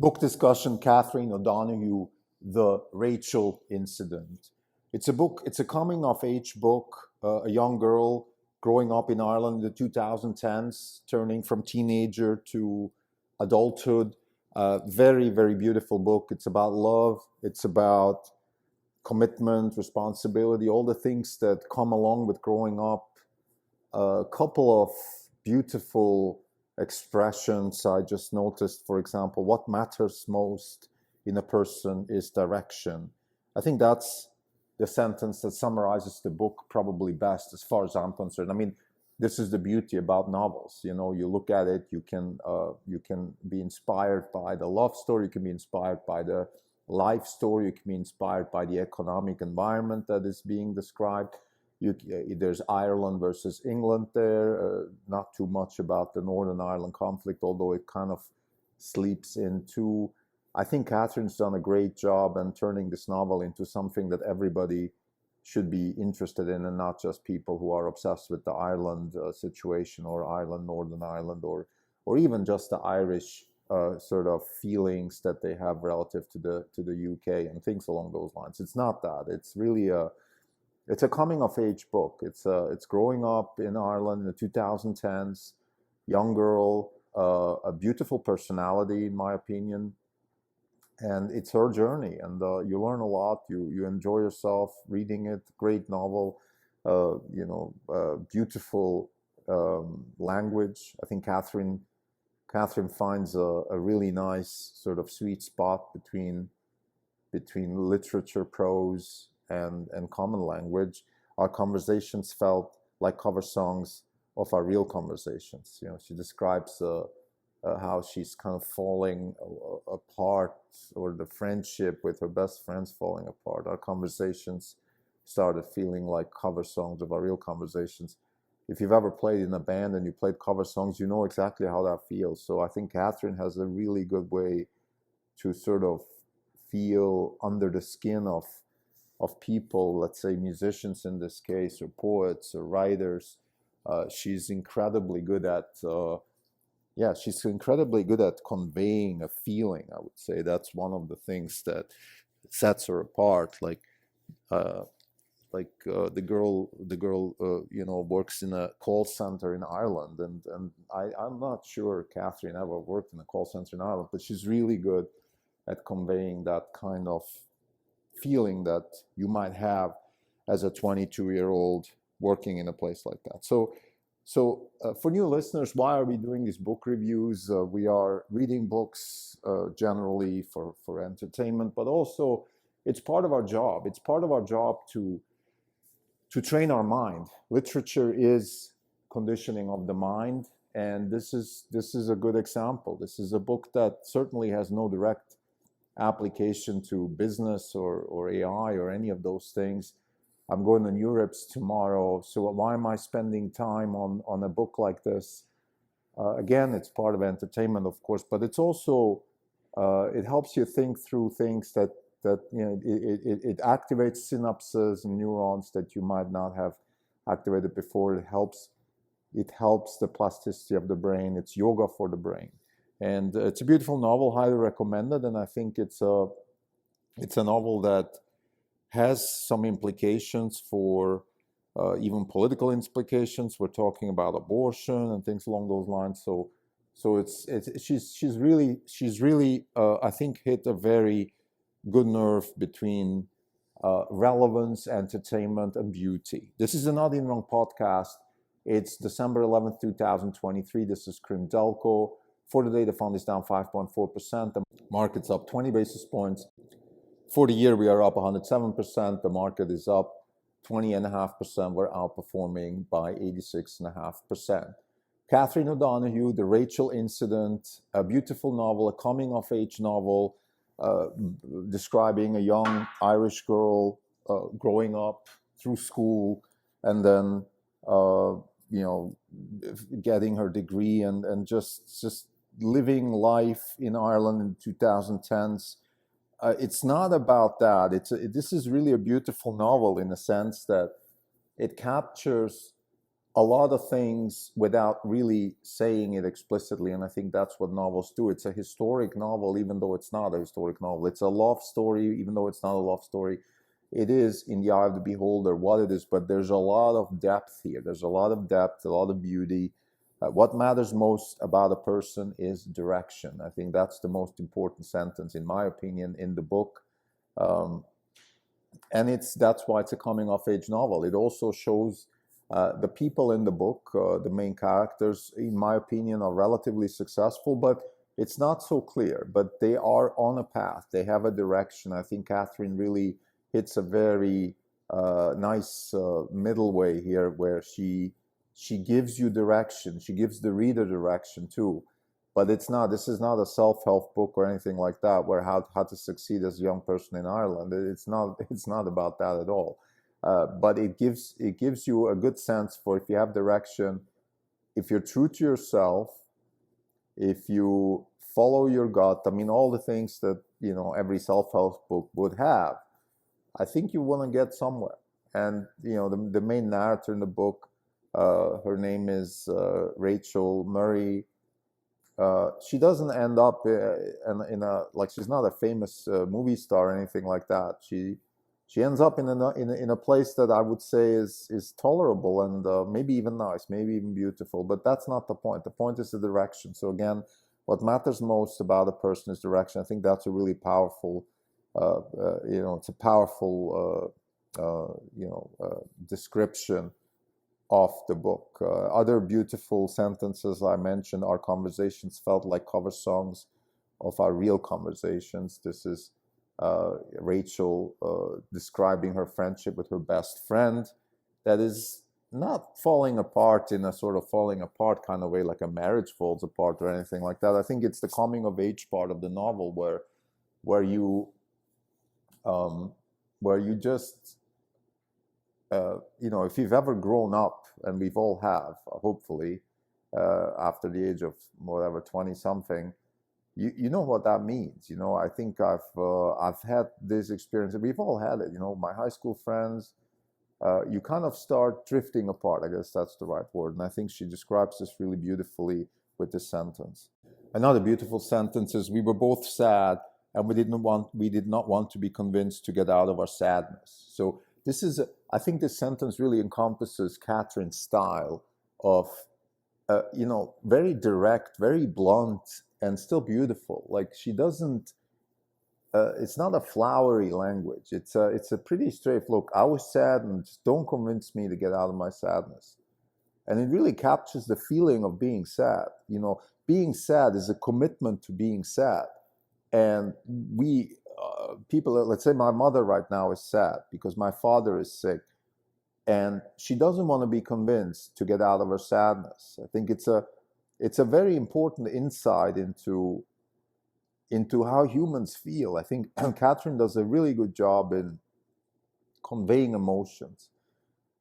Book discussion, Catherine O'Donoghue, The Rachel Incident. It's a book, it's a coming of age book, a young girl growing up in Ireland in the 2010s, turning from teenager to adulthood. Very, very beautiful book. It's about love, it's about commitment, responsibility, all the things that come along with growing up. A couple of beautiful expressions I just noticed. For example, what matters most in a person is direction. I think that's the sentence that summarizes the book probably best as far as I'm concerned. I mean, this is the beauty about novels. You know, you look at it, you can be inspired by the love story, you can be inspired by the life story, you can be inspired by the economic environment that is being described. There's Ireland versus England there, not too much about the Northern Ireland conflict, although it kind of sleeps into. I think Catherine's done a great job in turning this novel into something that everybody should be interested in, and not just people who are obsessed with the Ireland situation, or Ireland, Northern Ireland, or even just the Irish sort of feelings that they have relative to the UK and things along those lines. It's not that. It's really it's a coming of age book. It's growing up in Ireland in the 2010s, young girl, a beautiful personality in my opinion, and it's her journey. And you learn a lot. You enjoy yourself reading it. Great novel, beautiful language. I think Catherine finds a really nice sort of sweet spot between literature, prose, and common language. Our conversations felt like cover songs of our real conversations. You know, she describes how she's kind of falling apart, or the friendship with her best friends falling apart. Our conversations started feeling like cover songs of our real conversations. If you've ever played in a band and you played cover songs, you know exactly how that feels. So I think Catherine has a really good way to sort of feel under the skin of people, let's say musicians in this case, or poets or writers. She's incredibly good at conveying a feeling. I would say that's one of the things that sets her apart. The girl works in a call center in Ireland, and I'm not sure Catherine ever worked in a call center in Ireland, but she's really good at conveying that kind of feeling that you might have as a 22-year-old working in a place like that. So for new listeners, why are we doing these book reviews? We are reading books generally for entertainment, but also it's part of our job. It's part of our job to train our mind. Literature is conditioning of the mind, and this is a good example. This is a book that certainly has no direct application to business or AI or any of those things. I'm going to Europe's tomorrow, so why am I spending time on a book like this? Again, it's part of entertainment, of course, but it's also it helps you think through things that it activates synapses and neurons that you might not have activated before. It helps the plasticity of the brain. It's yoga for the brain. And it's a beautiful novel, highly recommended. And I think it's a novel that has some implications for even political implications. We're talking about abortion and things along those lines. So she's really I think hit a very good nerve between relevance, entertainment, and beauty. This is a Not In Wrong podcast. It's December 11th, 2023. This is Krim Delco. For the day, the fund is down 5.4%. The market's up 20 basis points. For the year, we are up 107%. The market is up 20.5%. We're outperforming by 86.5%. Catherine O'Donoghue, The Rachel Incident, a beautiful novel, a coming-of-age novel, describing a young Irish girl growing up through school and then, getting her degree and just living life in Ireland in the 2010s. It's not about that. This is really a beautiful novel in the sense that it captures a lot of things without really saying it explicitly, and I think that's what novels do. It's a historic novel, even though it's not a historic novel. It's a love story, even though it's not a love story. It is in the eye of the beholder what it is, but there's a lot of depth here. There's a lot of depth, a lot of beauty. What matters most about a person is direction. I think that's the most important sentence, in my opinion, in the book. Um, and that's why it's a coming of age novel. It also shows the people in the book, the main characters, in my opinion, are relatively successful, but it's not so clear. But they are on a path. They have a direction. I think Catherine really hits a very nice middle way here, where she gives you direction. She gives the reader direction too. But this is not a self-help book or anything like that, where how to succeed as a young person in Ireland. It's not about that at all. But it gives you a good sense for, if you have direction, if you're true to yourself, if you follow your gut. I mean, all the things that every self-help book would have. I think you want to get somewhere. And the main narrator in the book, her name is Rachel Murray. She doesn't end up in a like, she's not a famous movie star or anything like that. She ends up in a place that I would say is tolerable and maybe even nice, maybe even beautiful. But that's not the point. The point is the direction. So again, what matters most about a person is direction. I think that's a really powerful, it's a powerful, description of the book. Other beautiful sentences I mentioned: our conversations felt like cover songs of our real conversations. This is Rachel describing her friendship with her best friend, that is not falling apart in a sort of falling apart kind of way, like a marriage falls apart or anything like that. I think it's the coming of age part of the novel where you just if you've ever grown up, and we've all have, hopefully, after the age of whatever 20 something, you know what that means. I think I've had this experience. We've all had it. My high school friends, you kind of start drifting apart. I guess that's the right word. And I think she describes this really beautifully with this sentence. Another beautiful sentence is: we were both sad, and we did not want to be convinced to get out of our sadness. So I think this sentence really encompasses Catherine's style of, very direct, very blunt, and still beautiful. Like, she doesn't, it's not a flowery language. It's a pretty straight, look, I was sad, and just don't convince me to get out of my sadness. And it really captures the feeling of being sad. Being sad is a commitment to being sad. And people, let's say my mother right now is sad because my father is sick, and she doesn't want to be convinced to get out of her sadness. I think it's a very important insight into how humans feel. I think Catherine does a really good job in conveying emotions.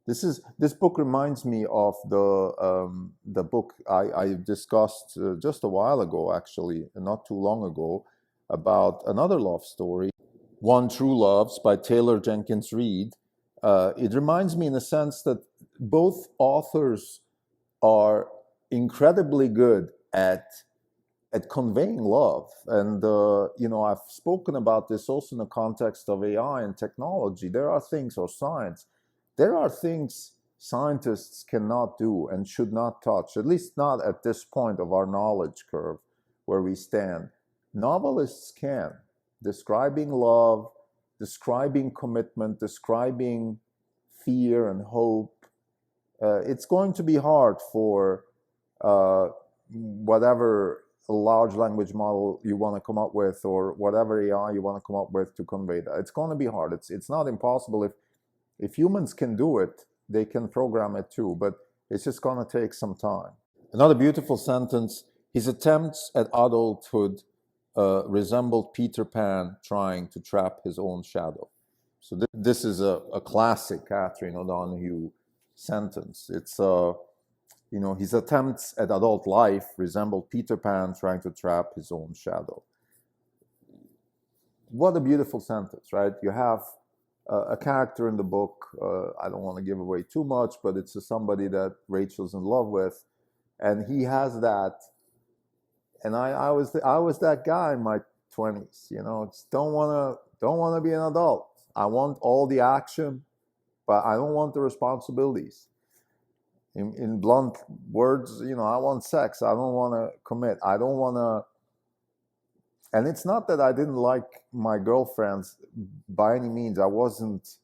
This book reminds me of the book I discussed just a while ago, actually, not too long ago, about another love story, One True Loves by Taylor Jenkins Reid. It reminds me in a sense that both authors are incredibly good at conveying love. And, I've spoken about this also in the context of AI and technology. There are things, or science, there are things scientists cannot do and should not touch, at least not at this point of our knowledge curve where we stand. Novelists can. Describing love, describing commitment, describing fear and hope. It's going to be hard for whatever large language model you want to come up with, or whatever AI you want to come up with, to convey that. It's going to be hard. It's not impossible. If humans can do it, they can program it too, but it's just going to take some time. Another beautiful sentence: his attempts at adulthood resembled Peter Pan trying to trap his own shadow. So this is a classic Catherine O'Donoghue sentence. It's his attempts at adult life resembled Peter Pan trying to trap his own shadow. What a beautiful sentence, right? You have a character in the book. I don't want to give away too much, but it's somebody that Rachel's in love with, and he has that. And I was that guy in my 20s. You know, it's don't wanna be an adult. I want all the action, but I don't want the responsibilities. In blunt words, you know, I want sex. I don't want to commit. I don't want to. And it's not that I didn't like my girlfriends by any means. I wasn't.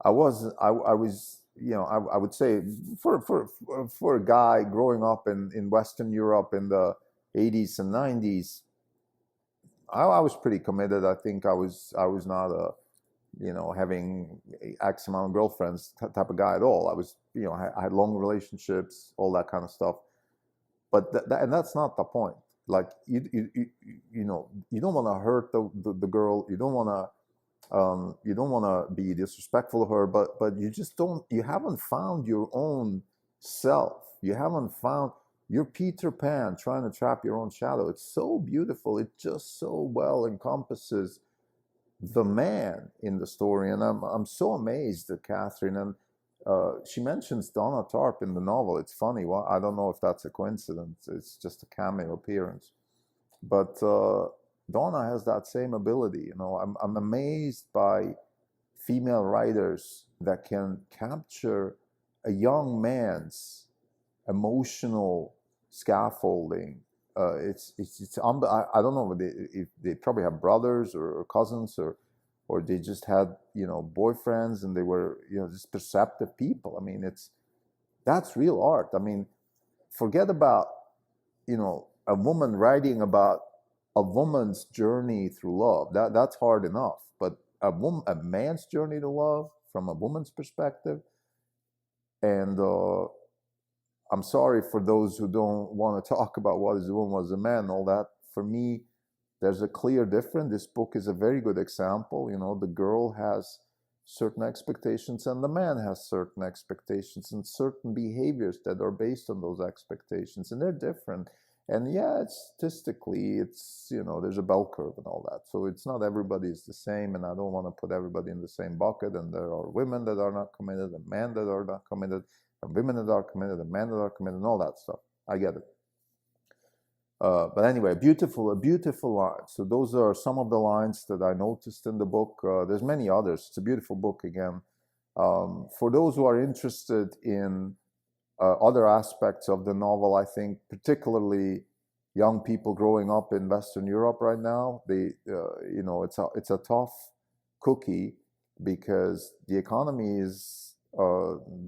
I was. I was. You know, I would say for a guy growing up in Western Europe in the 80s and 90s, I was pretty committed. I think I was not a, you know, having X amount of girlfriends type of guy at all. I was, you know, I had long relationships, all that kind of stuff. But and that's not the point. Like you know, you don't want to hurt the girl. You don't want to you don't want to be disrespectful to her. But you just don't. You haven't found your own self. You haven't found. You're Peter Pan trying to trap your own shadow. It's so beautiful. It just so well encompasses the man in the story, and I'm so amazed at Catherine. And she mentions Donna Tartt in the novel. It's funny. Well, I don't know if that's a coincidence. It's just a cameo appearance, but Donna has that same ability. You know, I'm amazed by female writers that can capture a young man's emotional scaffolding. I don't know if they probably have brothers or cousins or they just had, you know, boyfriends and they were, you know, just perceptive people. I mean, that's real art. I mean, forget about, you know, a woman writing about a woman's journey through love. That's hard enough. But a man's journey to love from a woman's perspective, and I'm sorry for those who don't want to talk about what is a woman, what is a man, and all that. For me, there's a clear difference. This book is a very good example. You know, the girl has certain expectations and the man has certain expectations and certain behaviors that are based on those expectations, and they're different. And yeah, statistically, you know, there's a bell curve and all that. So it's not everybody is the same, and I don't want to put everybody in the same bucket. And there are women that are not committed and men that are not committed, and women that are committed, and men that are committed, and all that stuff. I get it. But anyway, a beautiful line. So those are some of the lines that I noticed in the book. There's many others. It's a beautiful book again. For those who are interested in other aspects of the novel, I think particularly young people growing up in Western Europe right now, you know, it's a tough cookie because the economy is.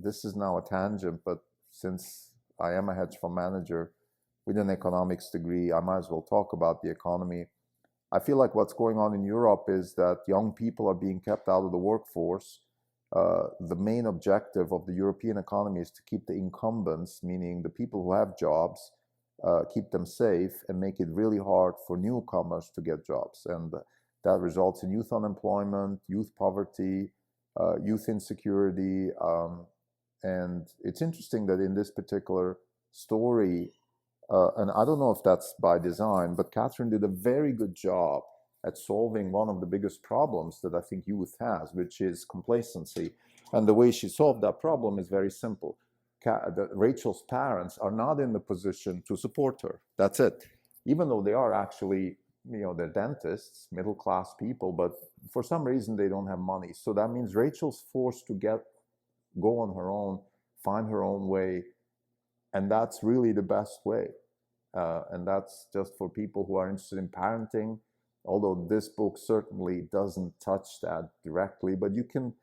This is now a tangent, but since I am a hedge fund manager with an economics degree, I might as well talk about the economy. I feel like what's going on in Europe is that young people are being kept out of the workforce. The main objective of the European economy is to keep the incumbents, meaning the people who have jobs, keep them safe and make it really hard for newcomers to get jobs. And that results in youth unemployment, youth poverty, youth insecurity. And it's interesting that in this particular story, and I don't know if that's by design, but Catherine did a very good job at solving one of the biggest problems that I think youth has, which is complacency. And the way she solved that problem is very simple. Rachel's parents are not in the position to support her. That's it. Even though they are actually, you know, they're dentists, middle-class people, but for some reason they don't have money. So that means Rachel's forced to go on her own, find her own way, and that's really the best way. And that's just for people who are interested in parenting, although this book certainly doesn't touch that directly, but you can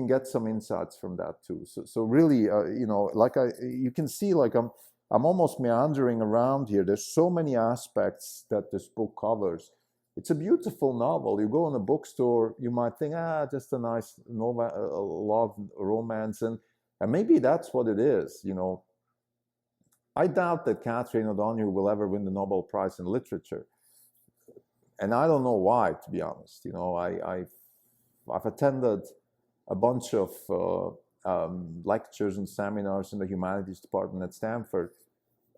get some insights from that too. So really, you know, like you can see, like I'm almost meandering around here. There's so many aspects that this book covers. It's a beautiful novel. You go in a bookstore, you might think, just a nice love romance, and maybe that's what it is. You know, I doubt that Catherine O'Donoghue will ever win the Nobel Prize in Literature, and I don't know why, to be honest. You know, I've attended a bunch of lectures and seminars in the humanities department at Stanford.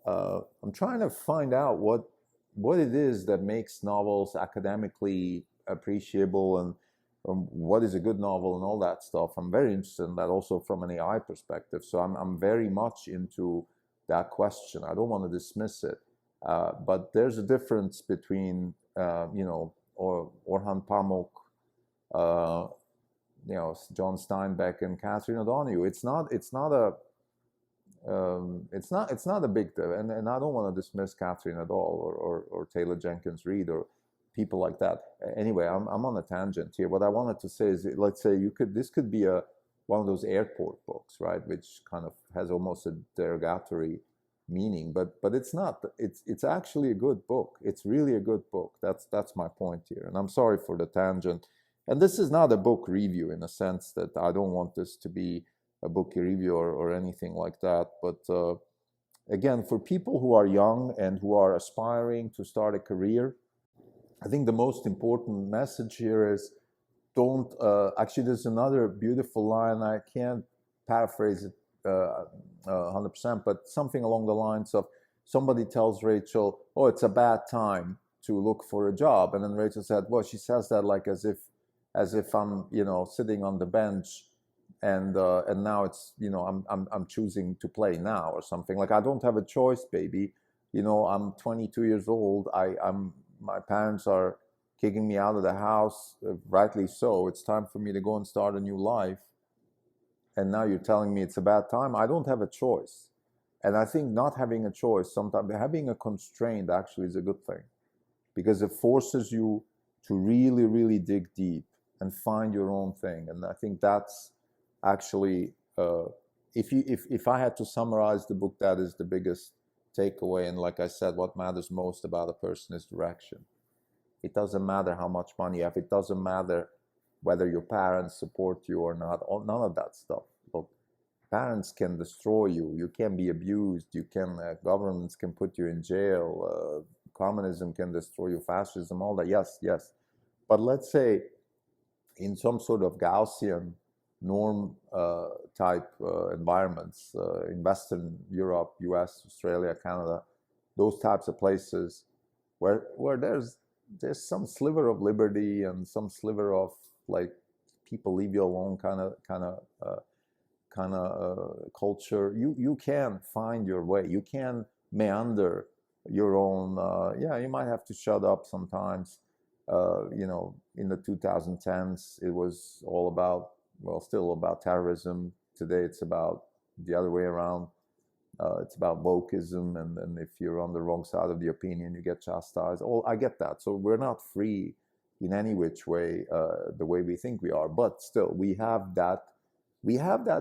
I'm trying to find out what it is that makes novels academically appreciable, what is a good novel and all that stuff. I'm very interested in that also from an AI perspective. So I'm very much into that question. I don't want to dismiss it, but there's a difference between or Orhan Pamuk, John Steinbeck and Catherine O'Donoghue. It's not a big deal, and I don't want to dismiss Catherine at all, or Taylor Jenkins Reid, or people like that. Anyway, I'm on a tangent here. What I wanted to say is, let's say this could be one of those airport books, right, which kind of has almost a derogatory meaning, but it's not. It's actually a good book. It's really a good book. That's my point here, and I'm sorry for the tangent. And this is not a book review in a sense that I don't want this to be a book review or anything like that. But again, for people who are young and who are aspiring to start a career, I think the most important message here is don't, actually there's another beautiful line, I can't paraphrase it 100%, but something along the lines of, somebody tells Rachel, oh, it's a bad time to look for a job. And then Rachel said, well, she says that like as if I'm, sitting on the bench and now it's, I'm choosing to play now or something. Like, I don't have a choice, baby. I'm 22 years old. My parents are kicking me out of the house, rightly so. It's time for me to go and start a new life. And now you're telling me it's a bad time. I don't have a choice. And I think not having a choice, sometimes having a constraint actually is a good thing, because it forces you to really, really dig deep and find your own thing. And I think that's actually, if I had to summarize the book, that is the biggest takeaway. And like I said, what matters most about a person is direction. It doesn't matter how much money you have. It doesn't matter whether your parents support you or not. None of that stuff. Look, parents can destroy you. You can be abused. Governments can put you in jail. Communism can destroy you. Fascism, all that. Yes. But let's say in some sort of Gaussian norm type environments, in Western Europe, US, Australia, Canada, those types of places where there's some sliver of liberty and some sliver of like people leave you alone kind of culture, you can find your way. You can meander your own. You might have to shut up sometimes. In the 2010s, it was all about, still about terrorism. Today, it's about the other way around. It's about wokeism, and if you're on the wrong side of the opinion, you get chastised. I get that. So we're not free in any which way, the way we think we are. But still, we have that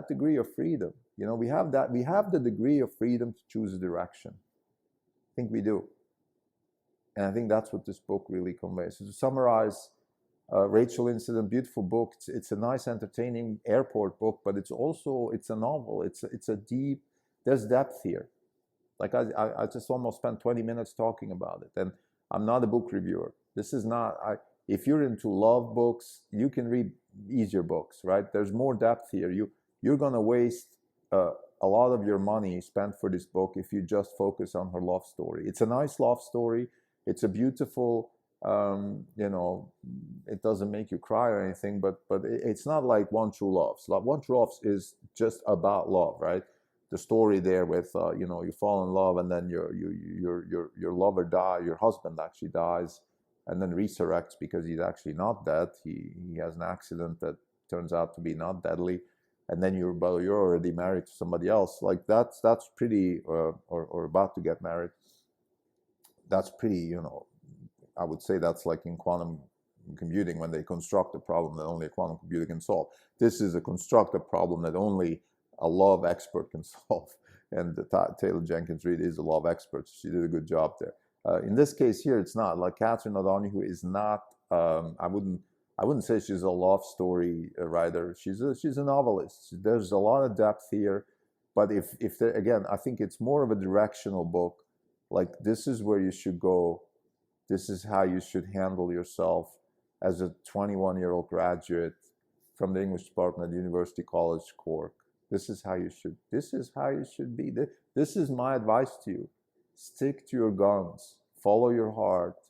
degree of freedom. We have the degree of freedom to choose a direction. I think we do. And I think that's what this book really conveys. So to summarize, Rachel Incident, beautiful book. It's a nice, entertaining airport book, but it's a novel. It's a deep, there's depth here. Like I just almost spent 20 minutes talking about it. And I'm not a book reviewer. This is not, if you're into love books, you can read easier books, right? There's more depth here. You're going to waste a lot of your money spent for this book if you just focus on her love story. It's a nice love story. It's a beautiful, it doesn't make you cry or anything, but it's not like One True Love. One True Love is just about love, right? The story there with, you fall in love and then your lover dies, your husband actually dies, and then resurrects because he's actually not dead. He has an accident that turns out to be not deadly, and then you're already married to somebody else. Like that's pretty, or about to get married. That's pretty, I would say that's like in quantum computing when they construct a problem that only a quantum computer can solve. This is a constructed problem that only a love expert can solve. And Taylor Jenkins Reid is a love expert. She did a good job there. In this case here, it's not. Like Catherine O'Donoghue is not, I wouldn't say she's a love story writer. She's a novelist. There's a lot of depth here. But if there, again, I think it's more of a directional book. Like, this is where you should go. This is how you should handle yourself as a 21-year-old graduate from the English department at University College Cork. This is how you should be. This is my advice to you. Stick to your guns. Follow your heart.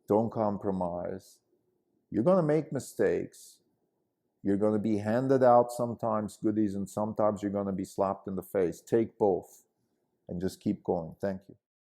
Don't compromise. You're going to make mistakes. You're going to be handed out sometimes goodies, and sometimes you're going to be slapped in the face. Take both and just keep going. Thank you.